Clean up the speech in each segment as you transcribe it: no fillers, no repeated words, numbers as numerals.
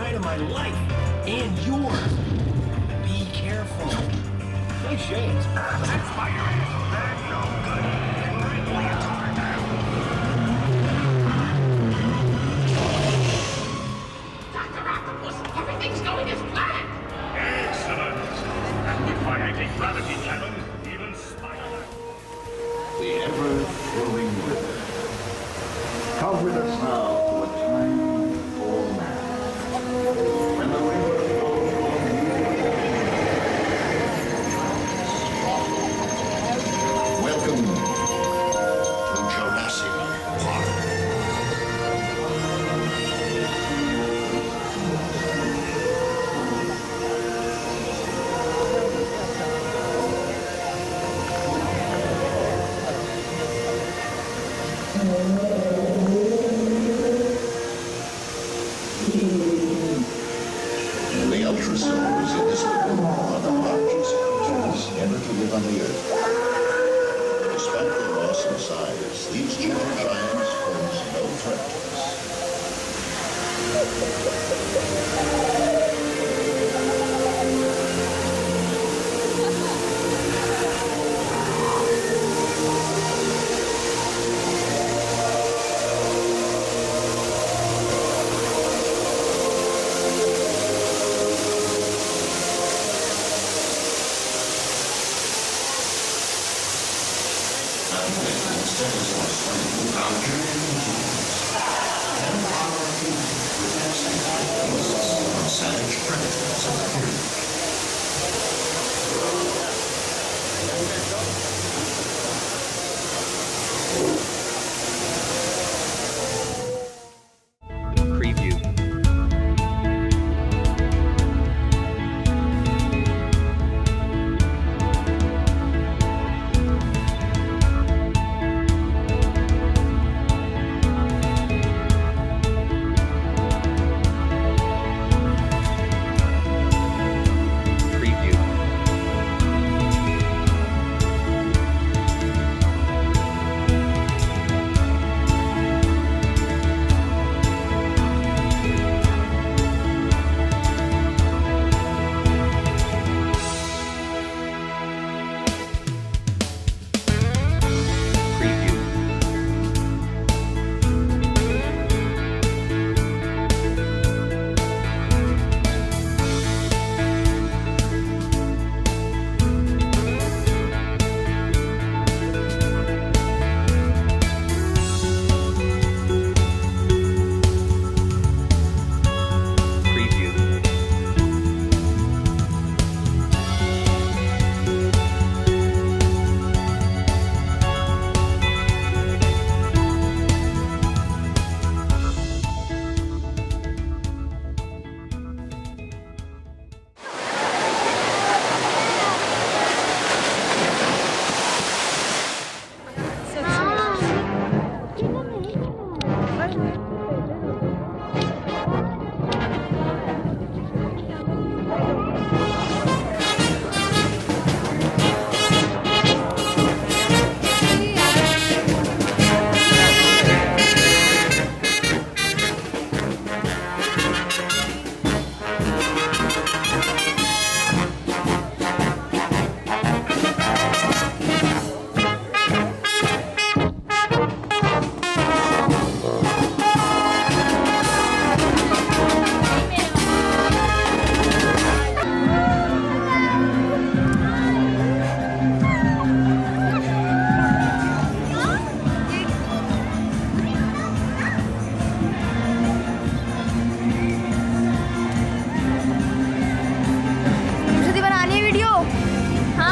night of my life. And yours. Be careful. Nice shades. That's why you're no good. Really hard now. Dr. Octopus, everything's going as planned. Excellent. And with my anti-gravity cannon, even Spider. The ever-flowing river. Come with us now to a time for man. When the river flows from welcome to Jurassic Park. The ultrasounds in this river are the largest creatures ever to live on the earth. Despite their awesome size, these gentle giants pose no threat to us. Savage predators of the period. Preview.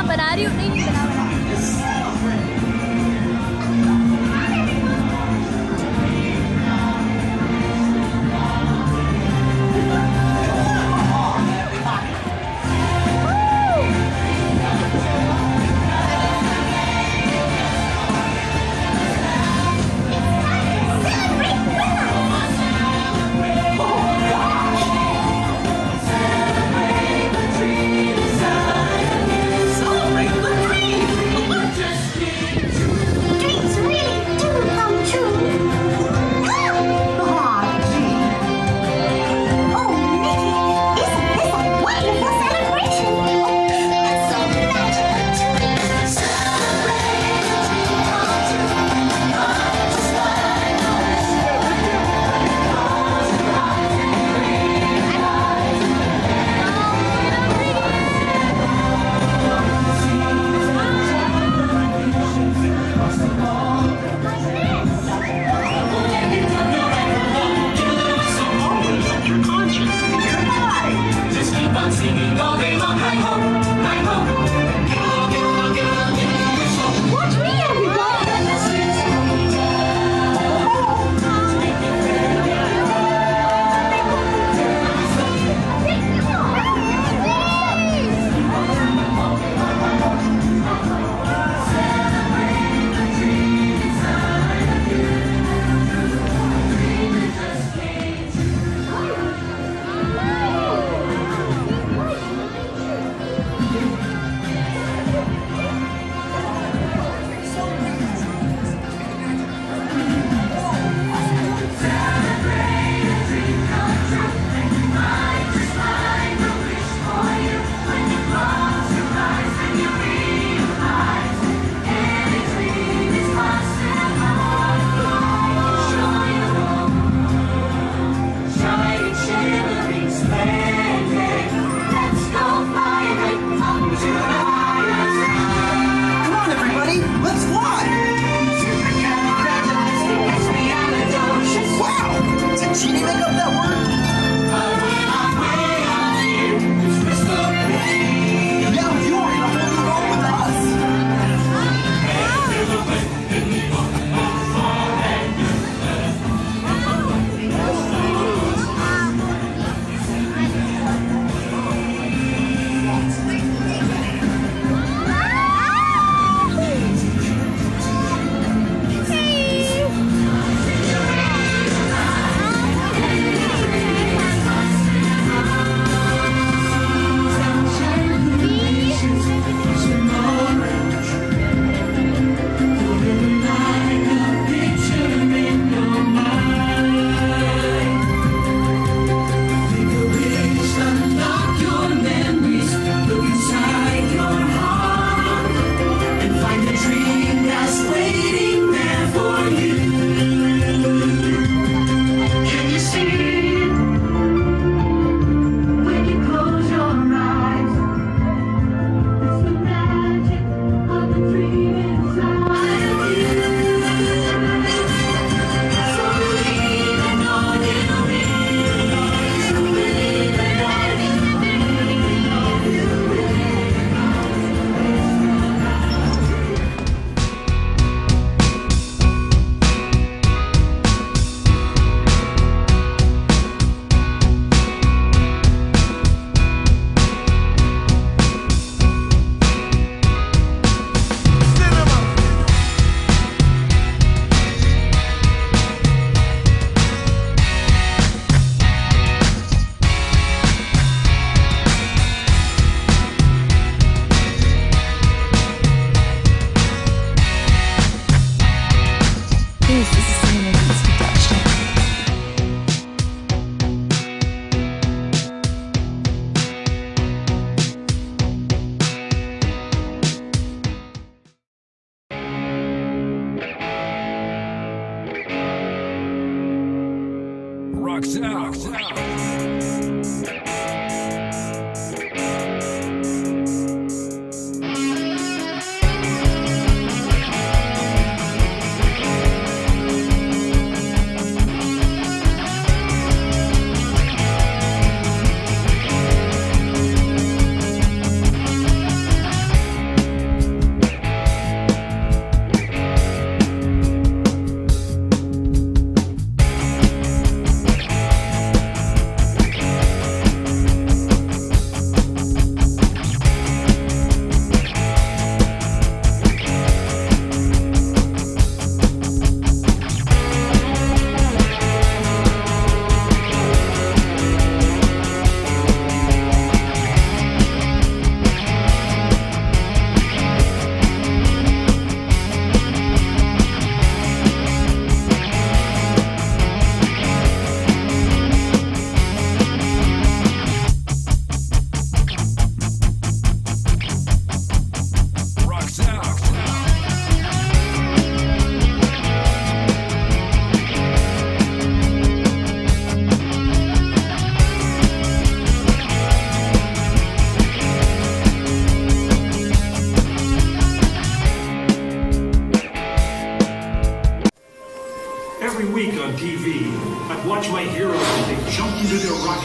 बना रही हूँ, नहीं बना रहा। Just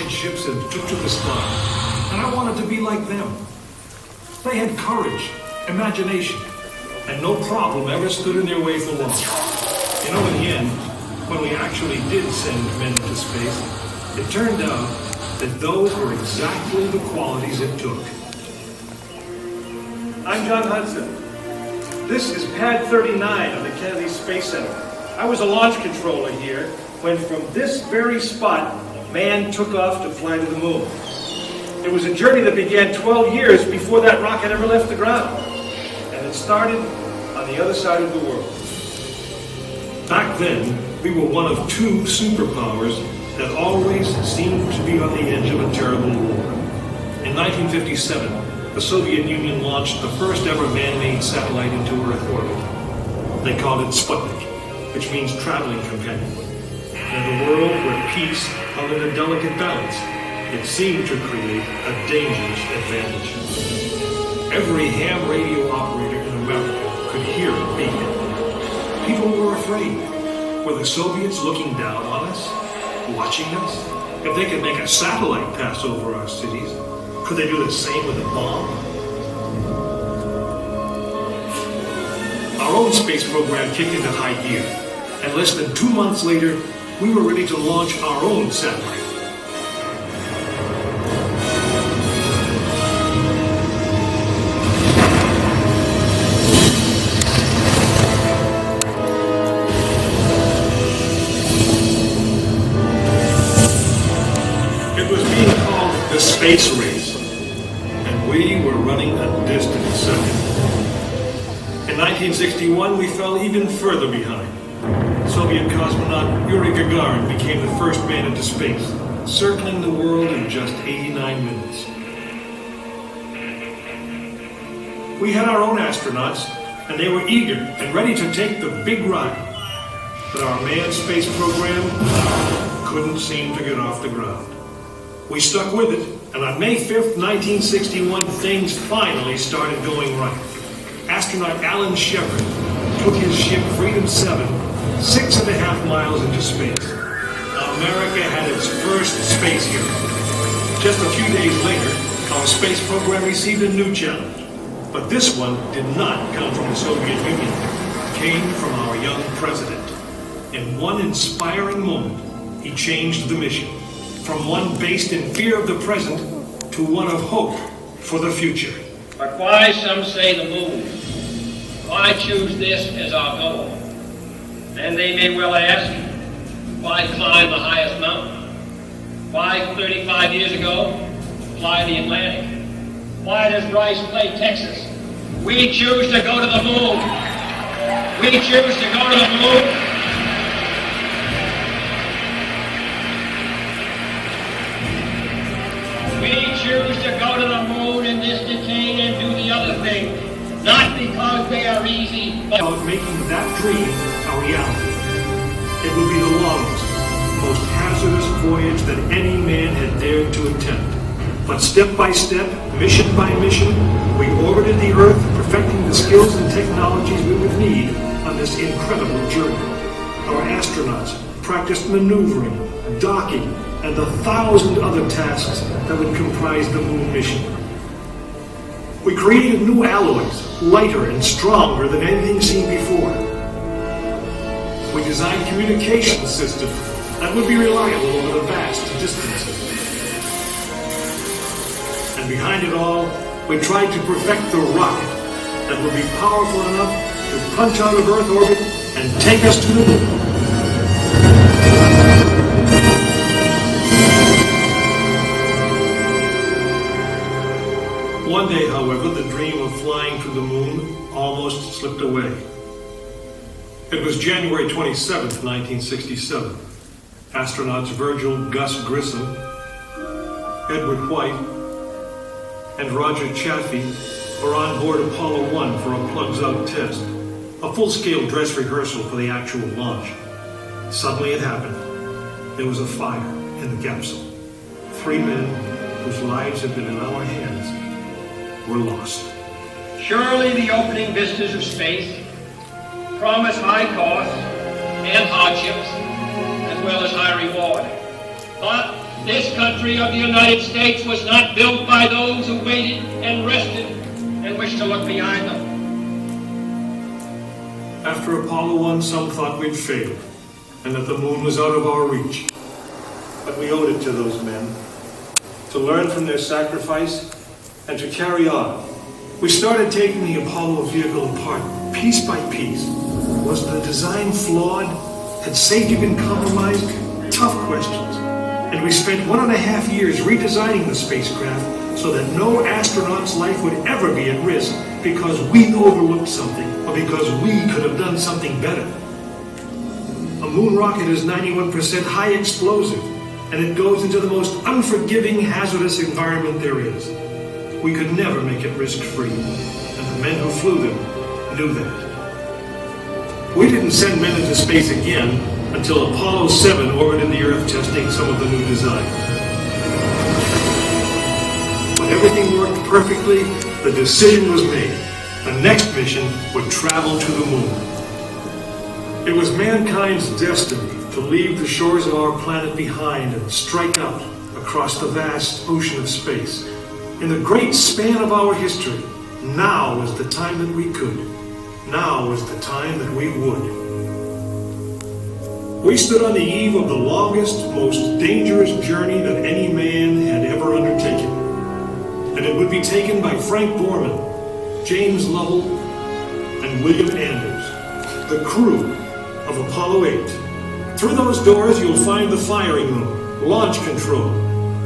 rocket ships and took to the stars, and I wanted to be like them. They had courage, imagination, and no problem ever stood in their way for long. You know, in the end, when we actually did send men into space, it turned out that those were exactly the qualities it took. I'm John Hudson. This is Pad 39 of the Kennedy Space Center. I was a launch controller here when from this very spot, man took off to fly to the moon. It was a journey that began 12 years before that rocket ever left the ground. And it started on the other side of the world. Back then, we were one of two superpowers that always seemed to be on the edge of a terrible war. In 1957, the Soviet Union launched the first ever man-made satellite into Earth orbit. They called it Sputnik, which means traveling companion. In a world where peace held in a delicate balance, it seemed to create a dangerous advantage. Every ham radio operator in America could hear it beeping. People were afraid. Were the Soviets looking down on us, watching us? If they could make a satellite pass over our cities, could they do the same with a bomb? Our own space program kicked into high gear, and less than 2 months later, we were ready to launch our own satellite. It was being called the space race, and we were running a distant second. In 1961, we fell even further behind. Soviet cosmonaut Yuri Gagarin became the first man into space, circling the world in just 89 minutes. We had our own astronauts, and they were eager and ready to take the big ride. But our manned space program couldn't seem to get off the ground. We stuck with it, and on May 5th, 1961, things finally started going right. Astronaut Alan Shepard took his ship Freedom 7 6.5 miles into space. America had its first space hero. Just a few days later, our space program received a new challenge. But this one did not come from the Soviet Union. It came from our young president. In one inspiring moment, he changed the mission. From one based in fear of the present to one of hope for the future. But why, some say, the moon? Why choose this as our goal? And they may well ask, why climb the highest mountain? Why, 35 years ago, fly the Atlantic? Why does Rice play Texas? We choose to go to the moon. We choose to go to the moon. We choose to go to the moon in this decade and do the other thing. Not because they are easy, but about making that dream a reality. It would be the longest, most hazardous voyage that any man had dared to attempt. But step by step, mission by mission, we orbited the Earth, perfecting the skills and technologies we would need on this incredible journey. Our astronauts practiced maneuvering, docking, and the 1,000 other tasks that would comprise the moon mission. We created new alloys, lighter and stronger than anything seen before. We designed communication systems that would be reliable over the vast distances. And behind it all, we tried to perfect the rocket that would be powerful enough to punch out of Earth orbit and take us to the moon. One day, however, the dream of flying to the moon almost slipped away. It was January 27th, 1967. Astronauts Virgil Gus Grissom, Edward White, and Roger Chaffee were on board Apollo 1 for a plugs-out test, a full-scale dress rehearsal for the actual launch. Suddenly it happened. There was a fire in the capsule. 3 men whose lives had been in our hands were lost. surely the opening vistas of space promise high costs and hardships, as well as high reward. But This country of the United States was not built by those who waited and rested and wished to look behind them. After Apollo 1, some thought we'd failed, and that the moon was out of our reach. But we owed it to those men to learn from their sacrifice and to carry on. We started taking the Apollo vehicle apart, piece by piece. Was the design flawed? Had safety been compromised? Tough questions. And we spent 1.5 years redesigning the spacecraft so that no astronaut's life would ever be at risk because we overlooked something or because we could have done something better. A moon rocket is 91% high explosive, and it goes into the most unforgiving, hazardous environment there is. We could never make it risk-free, and the men who flew them knew that. We didn't send men into space again until Apollo 7 orbited the Earth testing some of the new design. When everything worked perfectly, the decision was made. The next mission would travel to the moon. It was mankind's destiny to leave the shores of our planet behind and strike out across the vast ocean of space. In the great span of our history, now was the time that we could. Now was the time that we would. We stood on the eve of the longest, most dangerous journey that any man had ever undertaken. And it would be taken by Frank Borman, James Lovell, and William Anders, the crew of Apollo 8. Through those doors, you'll find the firing room, launch control,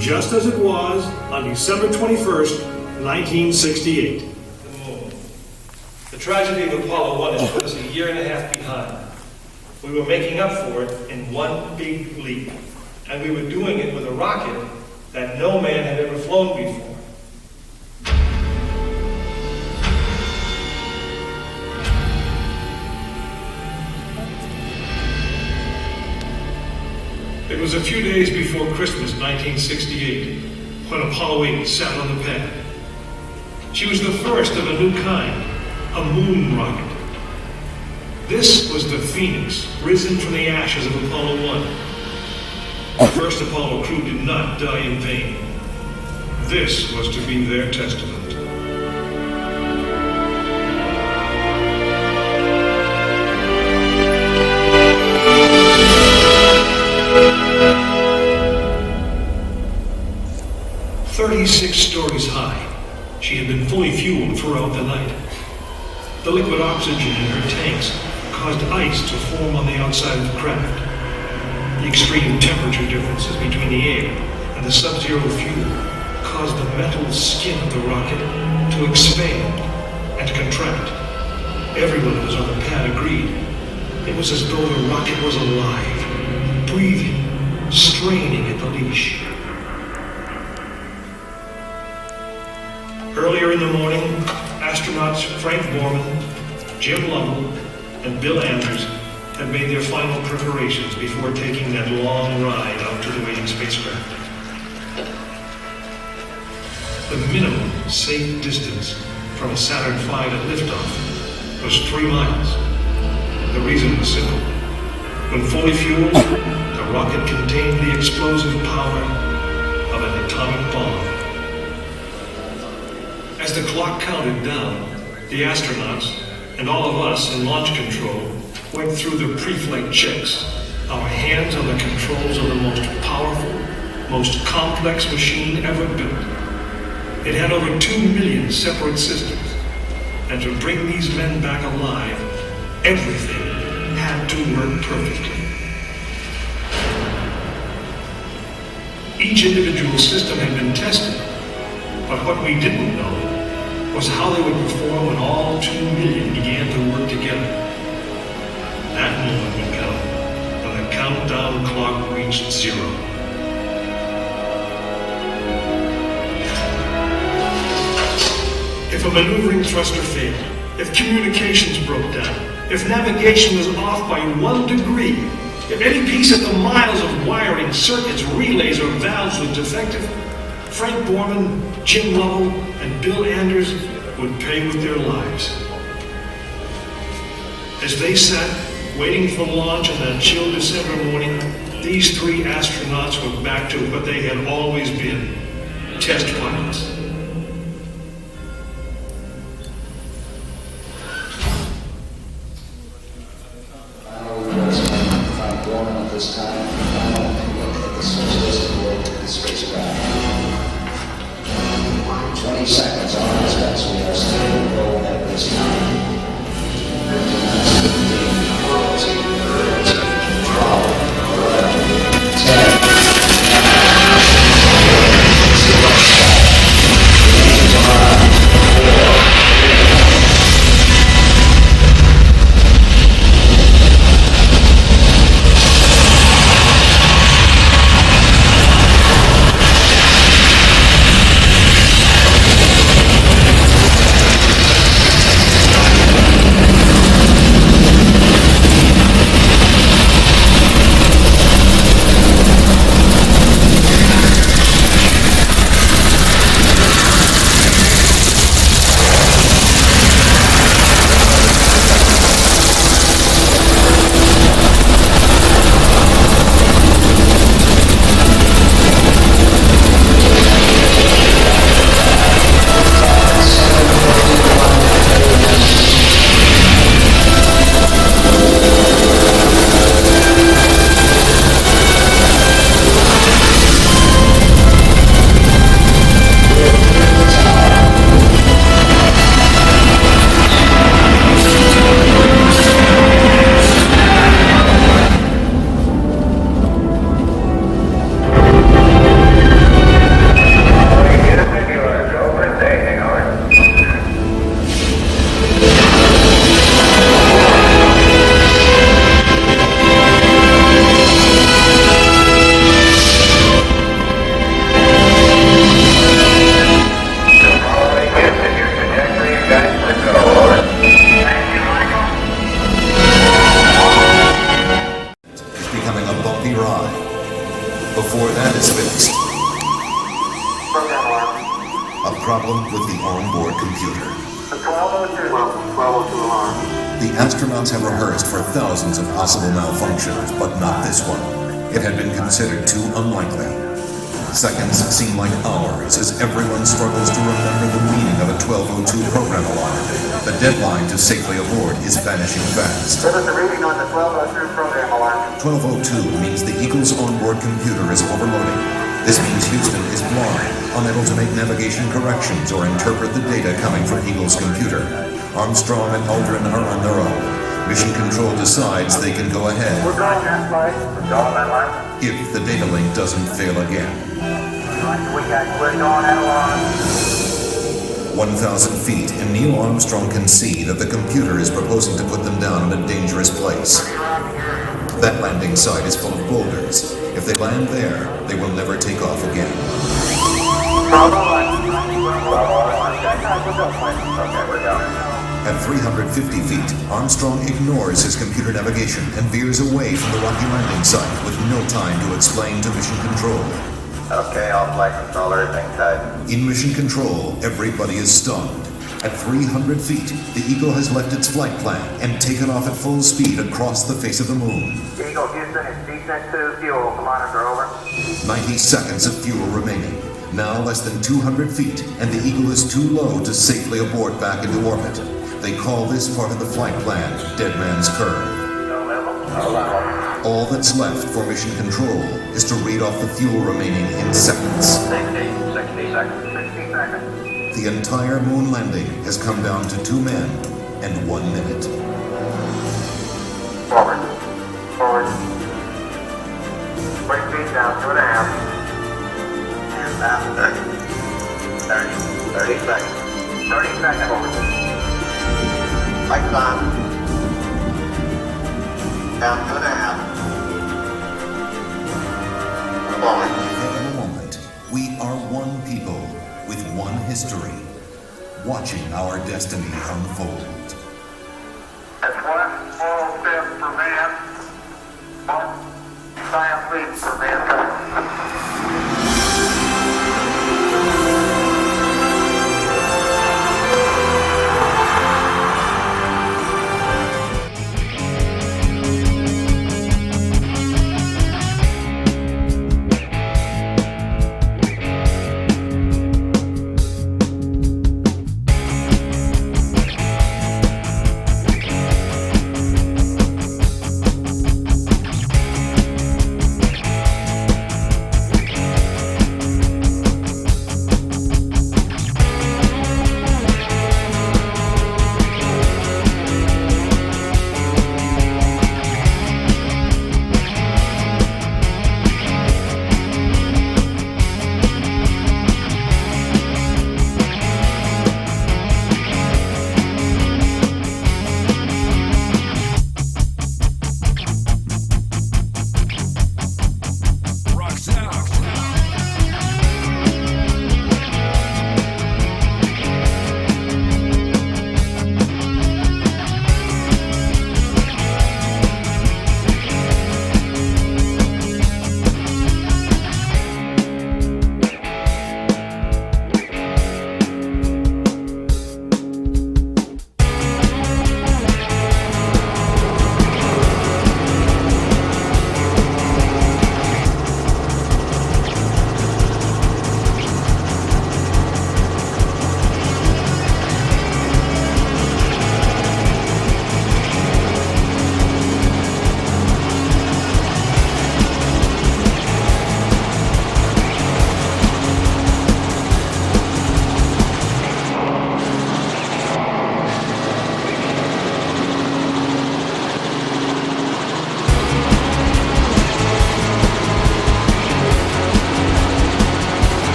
just as it was on December 21st, 1968. The moon. The tragedy of Apollo 1 has put us 1.5 years behind. We were making up for it in one big leap, and we were doing it with a rocket that no man had ever flown before. It was a few days before Christmas 1968 when Apollo 8 sat on the pad. She was the first of a new kind, a moon rocket. This was the Phoenix, risen from the ashes of Apollo 1. The first Apollo crew did not die in vain. This was to be their testament. "36 stories high, she had been fully fueled throughout the night. The liquid oxygen in her tanks caused ice to form on the outside of the craft. The extreme temperature differences between the air and the sub-zero fuel caused the metal skin of the rocket to expand and contract. Everyone who was on the pad agreed. It was as though the rocket was alive, breathing, straining at the leash. Earlier in the morning, astronauts Frank Borman, Jim Lovell, and Bill Anders had made their final preparations before taking that long ride out to the waiting spacecraft. The minimum safe distance from Saturn V at liftoff was 3 miles. The reason was simple. When fully fueled, the rocket contained the explosive power of an atomic bomb. As the clock counted down, the astronauts and all of us in launch control went through the pre-flight checks, our hands on the controls of the most powerful, most complex machine ever built. It had over 2 million separate systems, and to bring these men back alive, everything had to work perfectly. Each individual system had been tested, but what we didn't know was how they would perform when all 2 million began to work together. That moment would come when the countdown clock reached 0. If a maneuvering thruster failed, if communications broke down, if navigation was off by 1 degree, if any piece of the miles of wiring, circuits, relays, or valves was defective, Frank Borman, Jim Lovell, and Bill Anders would pay with their lives. As they sat, waiting for launch on that chill December morning, the these three astronauts were back to what they had always been, test pilots. This time, final look at the socialist world of the spacecraft. 20 seconds on our steps. We are still in roll at this time. 1202 alarm. The astronauts have rehearsed for thousands of possible malfunctions, but not this one. It had been considered too unlikely. Seconds seem like hours as everyone struggles to remember the meaning of a 1202 program alarm. The deadline to safely aboard is vanishing fast. Give us a reading on the 1202 program alarm. 1202 means the Eagle's onboard computer is overloading. This means Houston is blind, unable to make navigation corrections or interpret the data coming from Eagle's computer. Armstrong and Aldrin are on their own. Mission Control decides they can go ahead. We're going that flight. We're going that line. If the data link doesn't fail again. We're going that alarm. 1,000 feet, and Neil Armstrong can see that the computer is proposing to put them down in a dangerous place. That landing site is full of boulders. If they land there, they will never take off again. Okay, we're down. At 350 feet, Armstrong ignores his computer navigation and veers away from the rocky landing site with no time to explain to Mission Control. Okay, all flight control, everything tight. In Mission Control, everybody is stunned. At 300 feet, the Eagle has left its flight plan and taken off at full speed across the face of the moon. Eagle Houston is descent to fuel. Monitor over. 90 seconds of fuel remaining. Now less than 200 feet, and the Eagle is too low to safely abort back into orbit. They call this part of the flight plan Dead Man's Curve. No level. No level. All that's left for Mission Control is to read off the fuel remaining in seconds. 60 seconds. 60 seconds. The entire moon landing has come down to 2 men and 1 minute. Forward. Forward. Brake speed down, 2.5. And down 30. 30 seconds. 30 seconds. Forward. Lights on. Down 2.5. Forward. For a moment, we are one people with one history, watching our destiny unfold. That's one small step for man, one giant leap for mankind.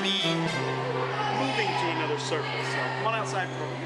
be moving to another surface. So come on outside for a minute.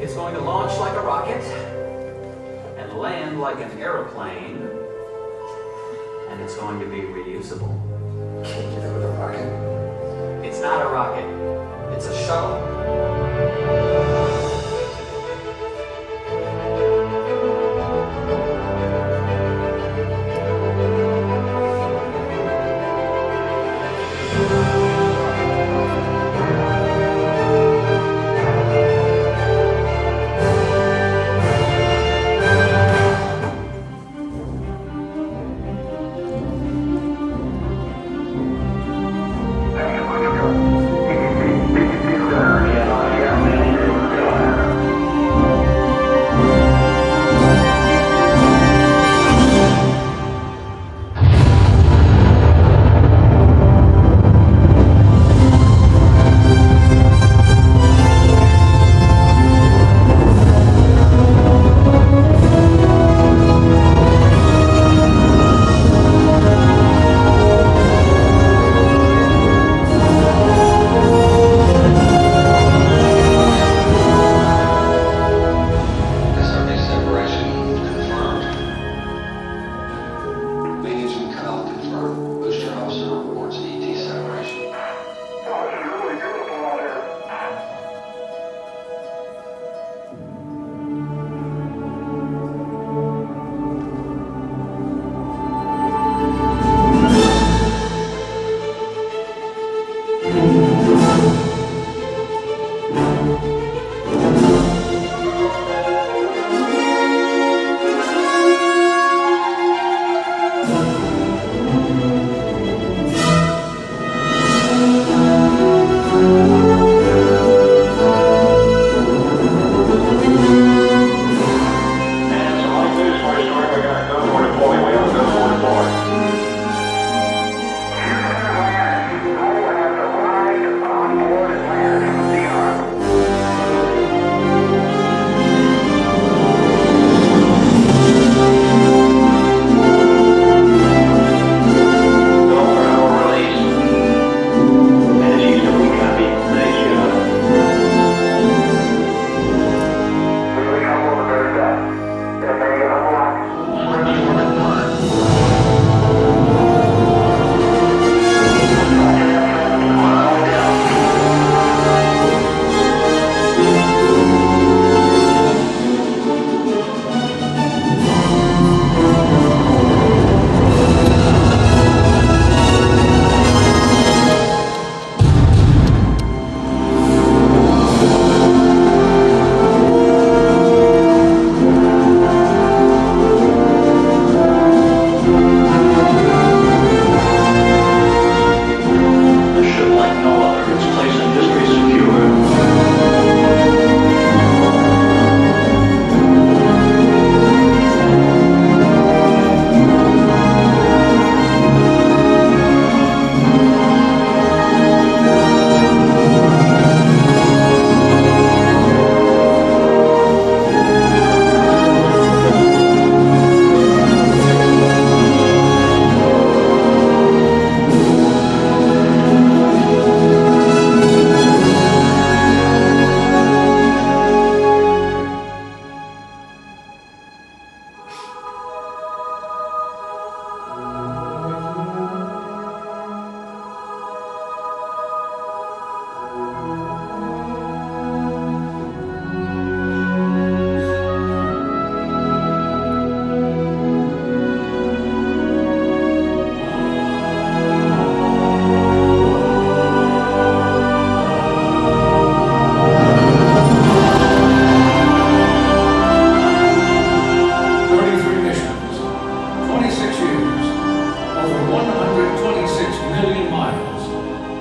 It's going to launch like a rocket and land like an aeroplane, and it's going to be reusable. Can't get it with a rocket. It's not a rocket. It's a shuttle.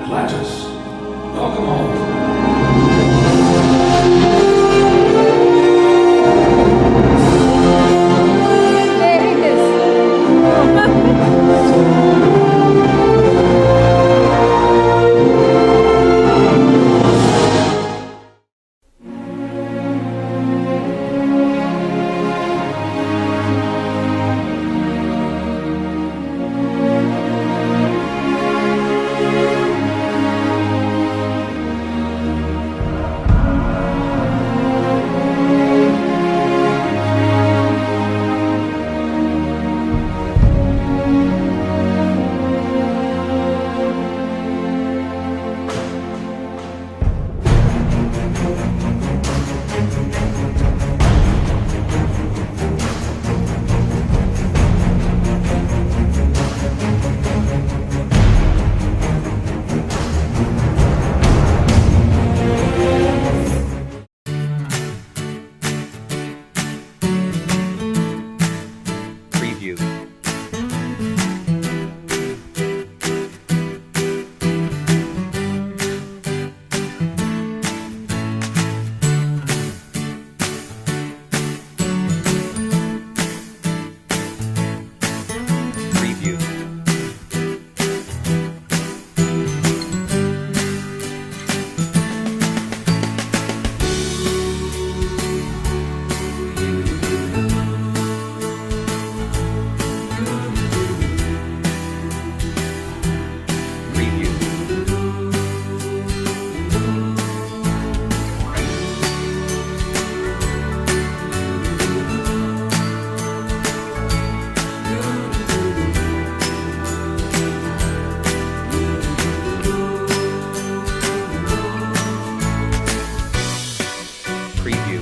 Atlantis, welcome home. There it is. Preview. Preview. Preview. Preview.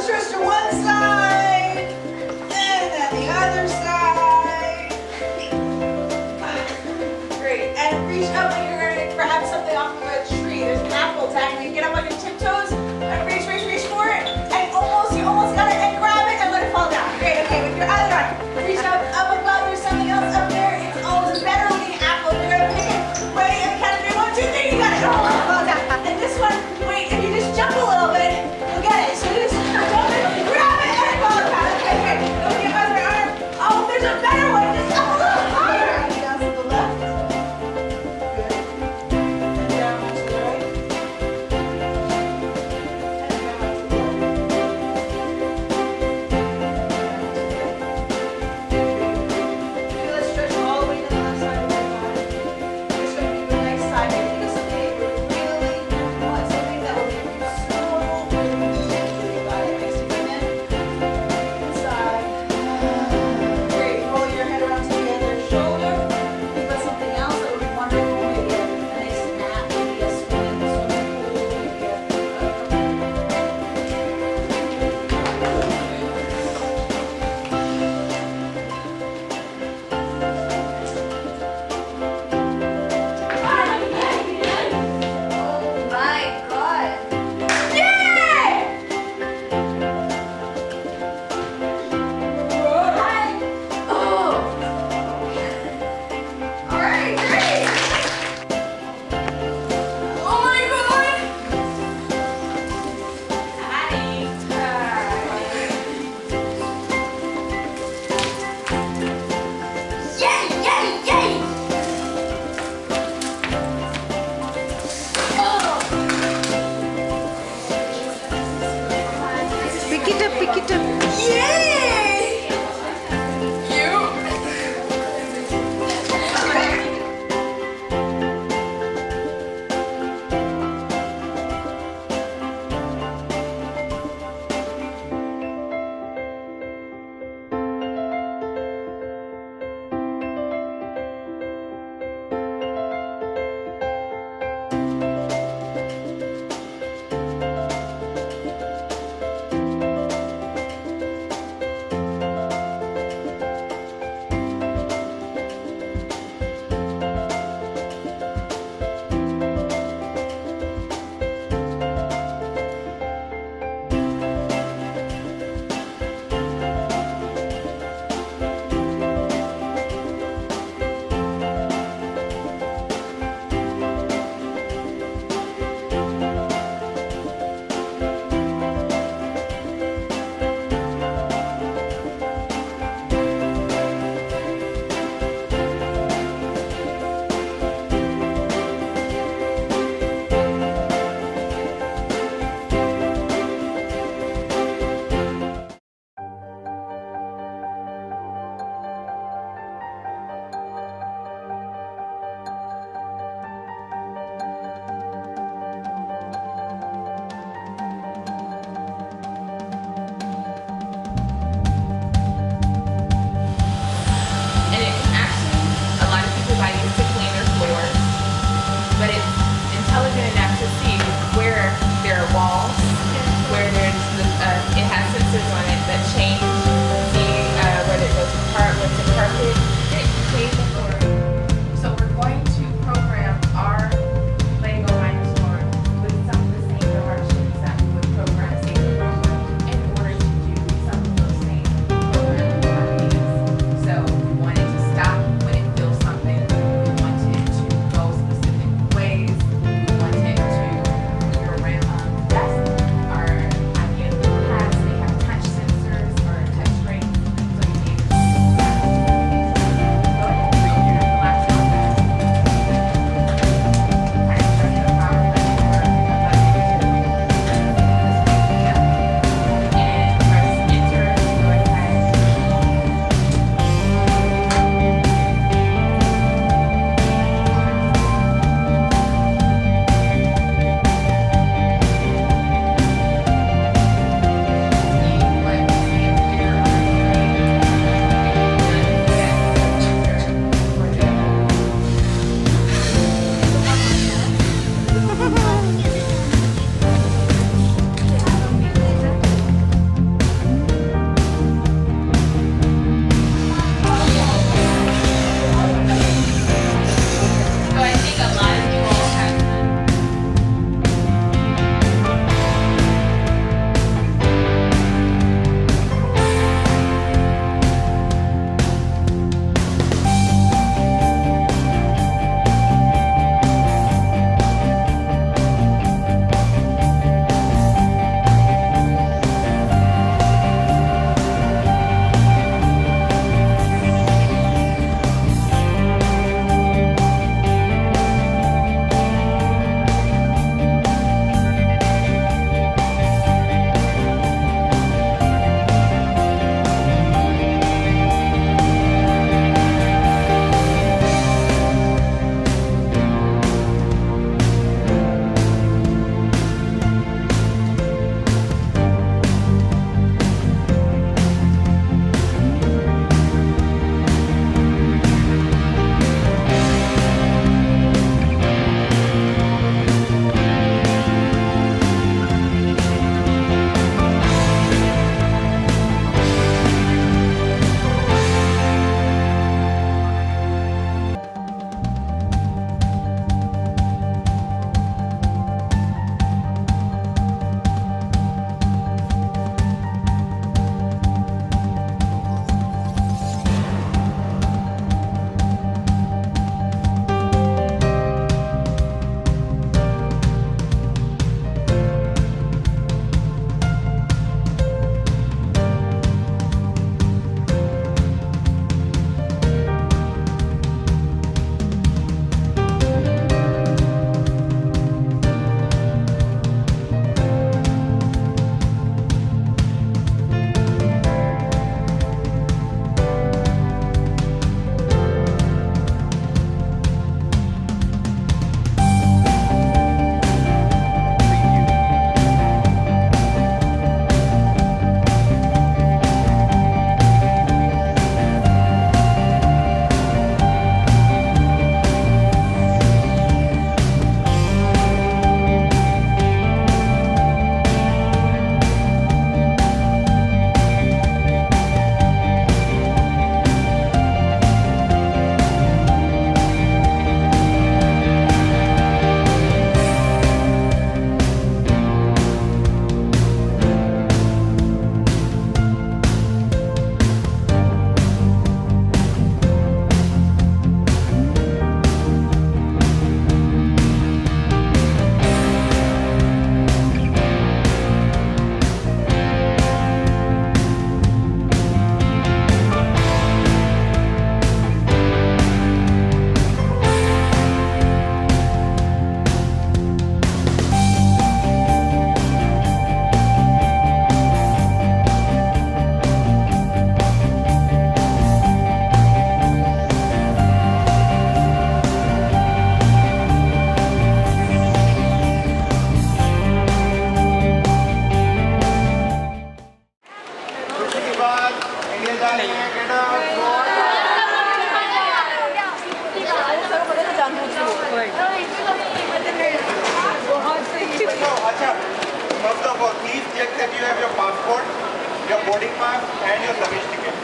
Stretch to one side, and then the other side. Great. And reach up like you're going to grab something off of a tree. There's an apple tag. You get up on your tiptoes and reach for it. And you almost got it, and grab it and let it fall down. Great. Okay, with your other arm, reach up above. There's something else up there. It's always a better looking apple. You're going to pick it. Ready? And count of 3, 1, 2, 3. You got it. Oh, it fall down. And this one, wait, if you just jump a little bit, you'll get it. So just jump it, grab it, and it falls down. Okay, great. Go with your other arm. Oh, there's a better one. Just up a little higher. Down to the left. Good. And down to the right. And down to the left. Okay, let's stretch all the way to the left side of your body. It's going to be the next side. Think of something you really want, something that will make you so your body. Nice to come in. Inside. Great. Roll your head around to the other shoulder. Think about something else that would be wonderful. Maybe a nice nap, maybe a swim in the swimming pool, maybe oh my God. Yeah! Oh. All right, great. Oh my God. Yay, yay, yay. Oh. Pick it up, pick it up. Yay! You. check that you have your passport, your boarding pass and your luggage ticket.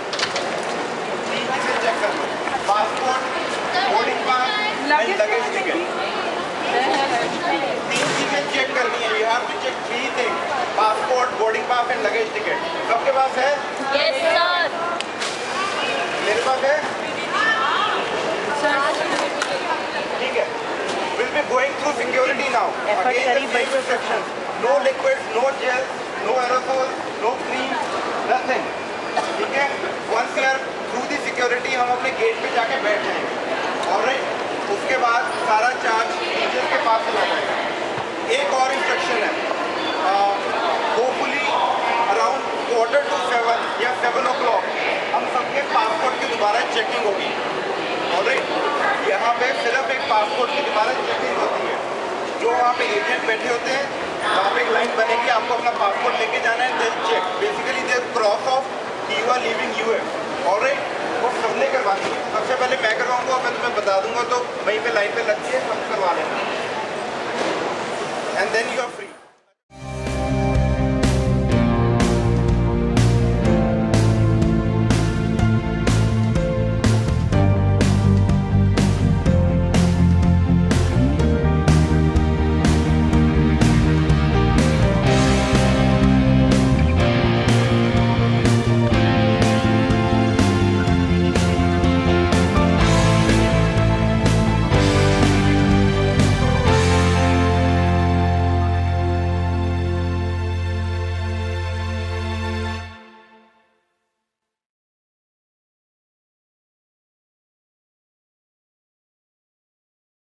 तीन चीजें check कर लो. Passport, boarding pass and luggage ticket. तीन चीजें check करनी है. You have to check 3 things: passport, boarding pass and luggage ticket. सबके पास है? Yes, sir. मेरे पास है? ठीक है. We'll be going through security now. Again, the same instructions. No liquids, no gel, no aerosol, no cream, nothing. ठीक है? Once we are through the security, हम अपने गेट पे जाके बैठ जाएंगे. Alright? उसके बाद सारा चार्ज टीचर के पास चला जाएगा. एक और इंस्ट्रक्शन है. Hopefully around 6:45 या 7 o'clock हम सबके पासपोर्ट की दोबारा चेकिंग होगी. Alright? यहाँ पे सिर्फ एक पासपोर्ट की दोबारा चेकिंग होती है. जो वहाँ पे एजेंट बैठे होते हैं, वहाँ पे एक लाइन बनेगी, आपको अपना पासपोर्ट लेके जाना है. They'll check. Basically they cross off you are leaving US. Alright? वो सबने करवानी है. सबसे पहले मैं करवाऊंगा, मैं तुम्हें बता दूंगा, तो वहीं पे लाइन पे लग के सब करवा लेना. And then you are free.